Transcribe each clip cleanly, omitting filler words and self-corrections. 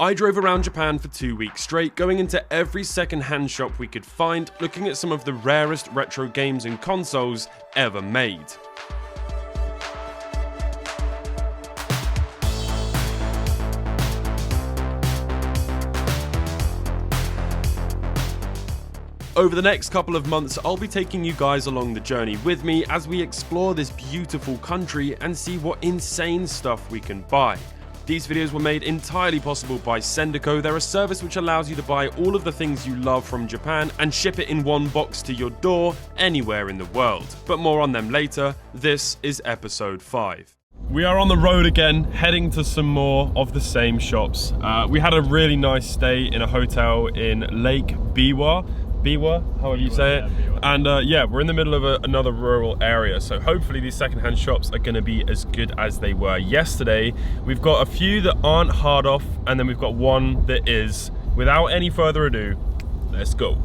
I drove around Japan for 2 weeks straight, going into every second-hand shop we could find, looking at some of the rarest retro games and consoles ever made. Over the next couple of months, I'll be taking you guys along the journey with me as we explore this beautiful country and see what insane stuff we can buy. These videos were made entirely possible by Sendico. They're a service which allows you to buy all of the things you love from Japan and ship it in one box to your door anywhere in the world. But more on them later. This is episode 5. We are on the road again, heading to some more of the same shops. We had a really nice stay in a hotel in Lake Biwa, however you say it. And yeah, we're in the middle of another rural area, so hopefully these secondhand shops are going to be as good as they were yesterday. We've got a few that aren't hard off, and then we've got one that is. Without any further ado, let's go.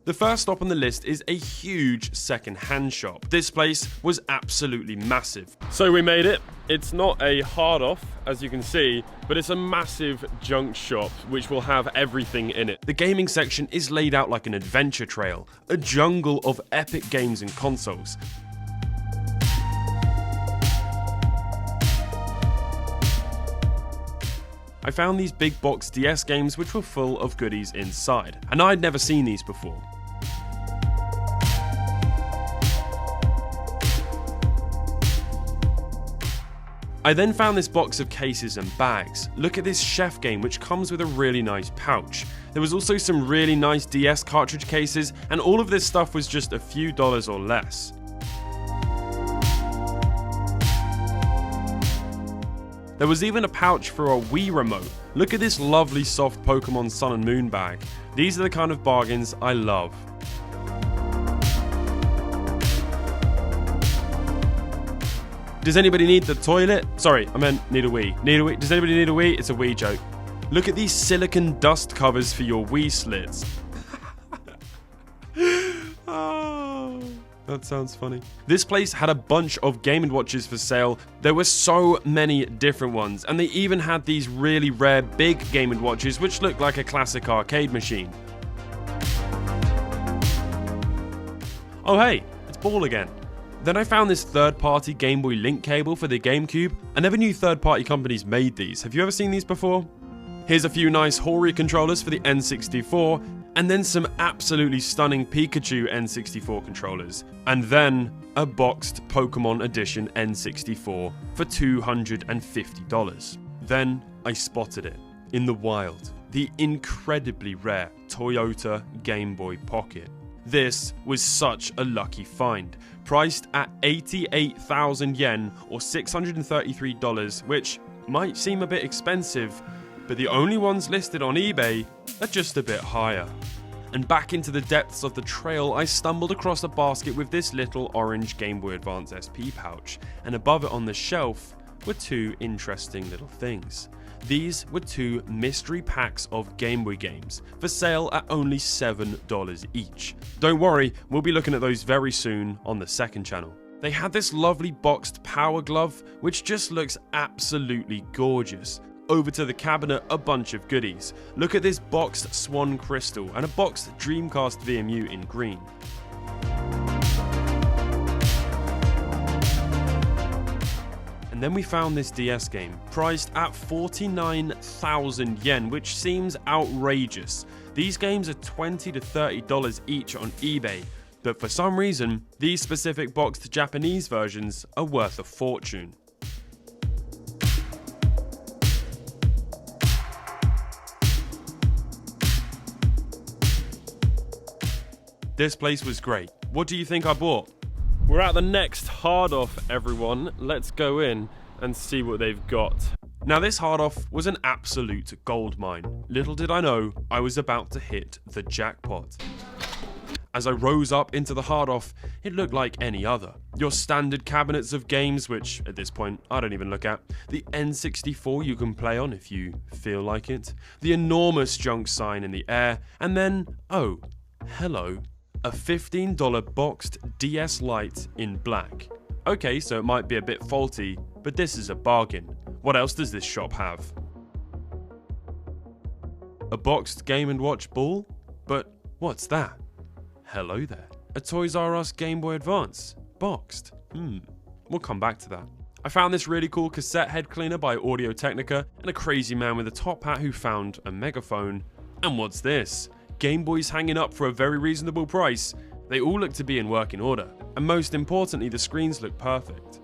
The first stop on the list is a huge second-hand shop. This place was absolutely massive. So we made it. It's not a hard off, as you can see, but it's a massive junk shop which will have everything in it. The gaming section is laid out like an adventure trail, a jungle of epic games and consoles. I found these big box DS games which were full of goodies inside, and I'd never seen these before. I then found this box of cases and bags. Look at this chef game which comes with a really nice pouch. There was also some really nice DS cartridge cases, and all of this stuff was just a few dollars or less. There was even a pouch for a Wii remote. Look at this lovely soft Pokemon Sun and Moon bag. These are the kind of bargains I love. Does anybody need the toilet? Sorry, I meant need a Wii. Need a Wii? Does anybody need a Wii? It's a Wii joke. Look at these silicone dust covers for your Wii slits. Oh, that sounds funny. This place had a bunch of Game & Watches for sale. There were so many different ones, and they even had these really rare big Game & Watches which looked like a classic arcade machine. Oh hey, it's Ball again. Then I found this third-party Game Boy Link cable for the GameCube. I never knew third-party companies made these. Have you ever seen these before? Here's a few nice Hori controllers for the N64, and then some absolutely stunning Pikachu N64 controllers. And then a boxed Pokemon Edition N64 for $250. Then I spotted it in the wild. The incredibly rare Toyota Game Boy Pocket. This was such a lucky find. Priced at 88,000 yen or $633, which might seem a bit expensive, but the only ones listed on eBay are just a bit higher. And back into the depths of the trail, I stumbled across a basket with this little orange Game Boy Advance SP pouch, and above it on the shelf were two interesting little things. These were two mystery packs of Game Boy games, for sale at only $7 each. Don't worry, we'll be looking at those very soon on the second channel. They had this lovely boxed Power Glove, which just looks absolutely gorgeous. Over to the cabinet, a bunch of goodies. Look at this boxed Swan Crystal and a boxed Dreamcast VMU in green. And then we found this DS game, priced at 49,000 yen, which seems outrageous. These games are $20 to $30 each on eBay, but for some reason, these specific boxed Japanese versions are worth a fortune. This place was great. What do you think I bought? We're at the next hard off, everyone. Let's go in and see what they've got. Now this hard off was an absolute goldmine. Little did I know I was about to hit the jackpot. As I rose up into the hard off, it looked like any other. Your standard cabinets of games, which at this point I don't even look at. The N64 you can play on if you feel like it. The enormous junk sign in the air. And then, oh, hello. A $15 boxed DS Lite in black. Okay, so it might be a bit faulty, but this is a bargain. What else does this shop have? A boxed Game & Watch ball? But what's that? Hello there. A Toys R Us Game Boy Advance. Boxed. We'll come back to that. I found this really cool cassette head cleaner by Audio Technica and a crazy man with a top hat who found a megaphone. And what's this? Game Boys hanging up for a very reasonable price. They all look to be in working order. And most importantly, the screens look perfect.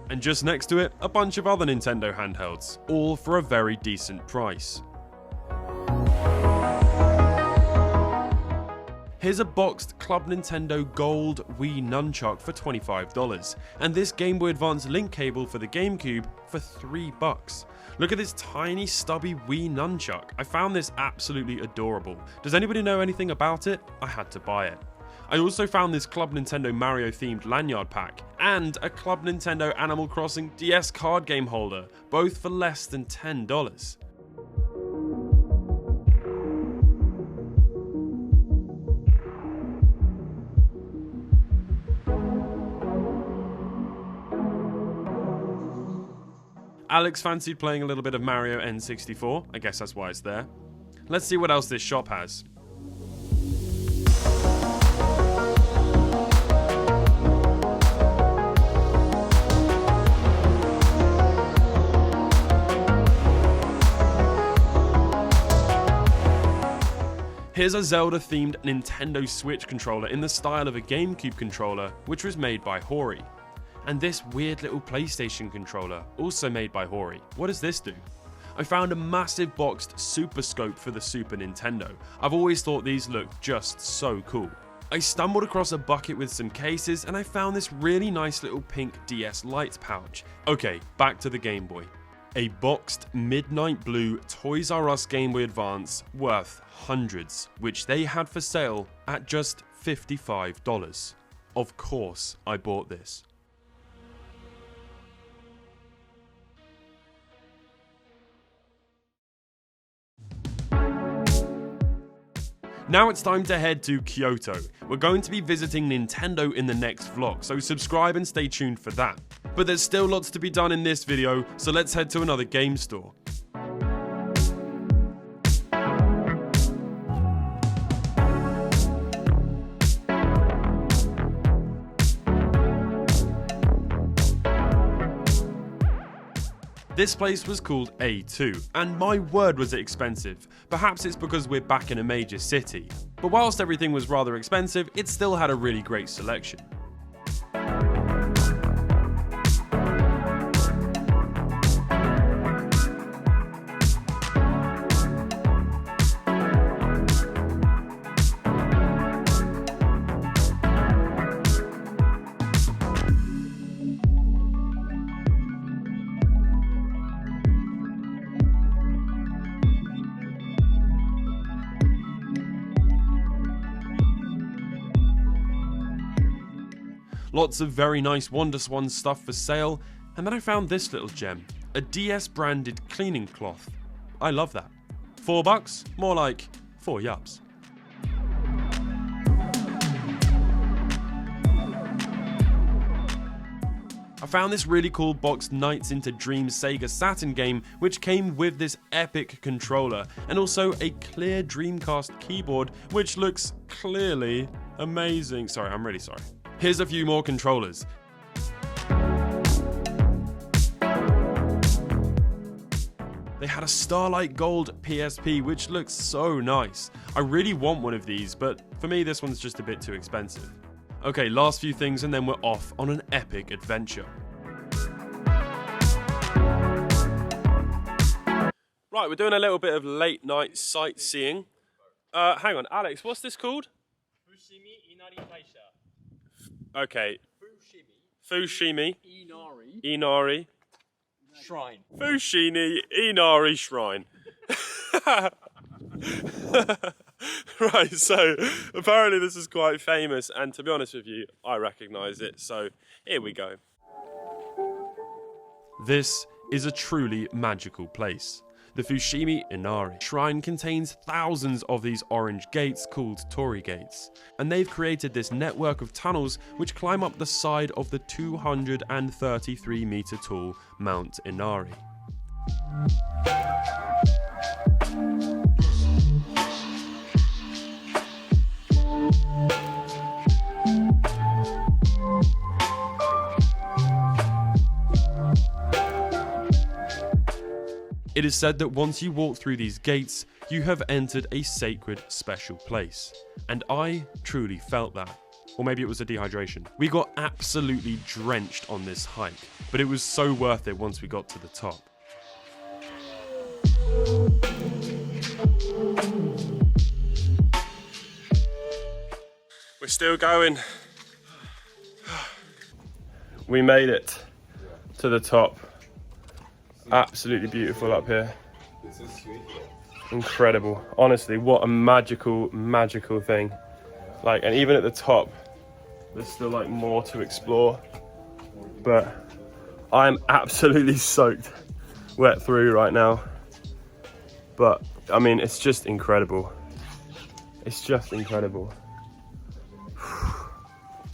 And just next to it, a bunch of other Nintendo handhelds, all for a very decent price. Here's a boxed Club Nintendo Gold Wii Nunchuck for $25, and this Game Boy Advance link cable for the GameCube for $3. Look at this tiny stubby Wii Nunchuck. I found this absolutely adorable. Does anybody know anything about it? I had to buy it. I also found this Club Nintendo Mario themed lanyard pack, and a Club Nintendo Animal Crossing DS card game holder, both for less than $10. Alex fancied playing a little bit of Mario N64, I guess that's why it's there. Let's see what else this shop has. Here's a Zelda-themed Nintendo Switch controller in the style of a GameCube controller, which was made by Hori. And this weird little PlayStation controller, also made by Hori. What does this do? I found a massive boxed Super Scope for the Super Nintendo. I've always thought these looked just so cool. I stumbled across a bucket with some cases and I found this really nice little pink DS Lite pouch. Okay, back to the Game Boy. A boxed midnight blue Toys R Us Game Boy Advance worth hundreds, which they had for sale at just $55. Of course I bought this. Now it's time to head to Kyoto. We're going to be visiting Nintendo in the next vlog, so subscribe and stay tuned for that. But there's still lots to be done in this video, so let's head to another game store. This place was called A2, and my word was it expensive. Perhaps it's because we're back in a major city. But whilst everything was rather expensive, it still had a really great selection. Lots of very nice WonderSwan stuff for sale, and then I found this little gem, a DS branded cleaning cloth. I love that. $4? More like 4 yups. I found this really cool boxed Nights into Dreams Sega Saturn game, which came with this epic controller, and also a clear Dreamcast keyboard, which looks clearly amazing. Sorry, I'm really sorry. Here's a few more controllers. They had a Starlight Gold PSP, which looks so nice. I really want one of these, but for me this one's just a bit too expensive. Okay, last few things and then we're off on an epic adventure. Right, we're doing a little bit of late night sightseeing. Hang on, Alex, what's this called? Fushimi Inari Taisha. Okay. Fushimi Inari Shrine. Fushimi Inari Shrine. Right, so apparently this is quite famous, and to be honest with you, I recognise it, so here we go. This is a truly magical place. The Fushimi Inari shrine contains thousands of these orange gates called Torii gates, and they've created this network of tunnels which climb up the side of the 233 meter tall Mount Inari. It is said that once you walk through these gates, you have entered a sacred special place. And I truly felt that. Or maybe it was a dehydration. We got absolutely drenched on this hike, but it was so worth it once we got to the top. We're still going. We made it to the top. Absolutely beautiful up here. Incredible. Honestly, what a magical thing. Like, and even at the top, there's still like more to explore. But I'm absolutely soaked wet through right now. But I mean, it's just incredible. It's just incredible.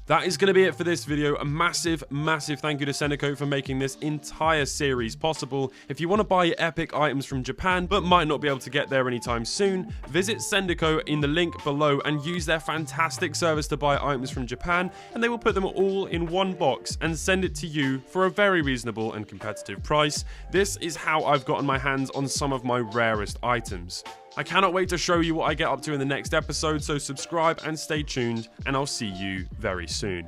That is going to be it for this video. A massive thank you to Seneko for making this entire series possible. If you want to buy epic items from Japan but might not be able to get there anytime soon, visit Seneko in the link below and use their fantastic service to buy items from Japan, and they will put them all in one box and send it to you for a very reasonable and competitive price. This is how I've gotten my hands on some of my rarest items. I cannot wait to show you what I get up to in the next episode, so subscribe and stay tuned, and I'll see you very soon.